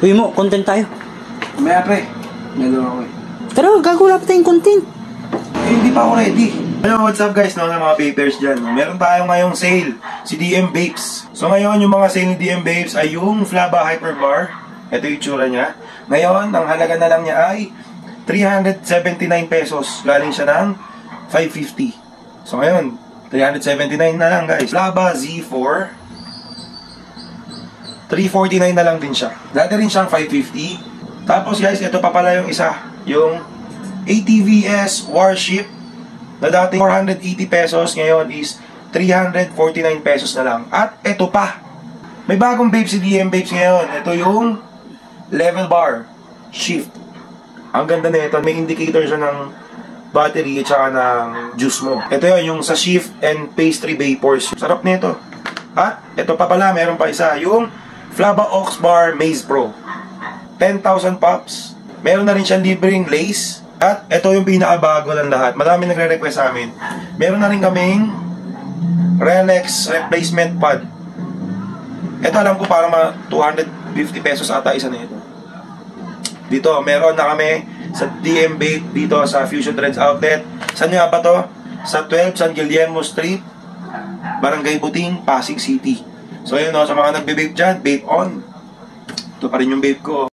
Uy mo, content tayo. May pre. Meron ako eh. Pero gagawa pa tayong content. Hindi pa ako ready. Hello, what's up guys? Mga vapers dyan. Meron tayo ngayong sale, si DM Vapes. So ngayon, yung mga sale ni DM Vapes ay yung Flava Hyperbar. Ito yung itsura niya. Ngayon, ang halaga na lang niya ay 379 pesos. Galing siya ng 550. So ngayon, 379 na lang guys. Flava Z4. 349 na lang din siya. Dati rin siyang 550. Tapos guys, ito pa pala yung isa. Yung ATVS Warship na dati 480 pesos, ngayon is 349 pesos na lang. At ito pa, may bagong vape si DM Vapes ngayon. Ito yung level bar shift. Ang ganda na ito, may indicator siya ng battery at saka ng juice mo. Ito yun, yung sa shift and pastry vapors. Sarap nito. At ito pa pala, meron pa isa, yung Flava Aux Bar Maze Pro. 10,000 pops. Meron na rin siyang libreng lace. At ito yung pinakabago ng lahat. Marami nagre-request sa amin. Meron na rin kaming Relax replacement pad. Ito alam ko para 250 pesos ata isa na ito. Dito, meron na kami sa DM Vape dito sa Fusion Trends Outlet. Saan nga ba to? Sa 12 San Guillermo Street, Barangay Buting, Pasig City. So yun o, sa mga nagbe-vape dyan, vape on. Ito pa rin yung vape ko.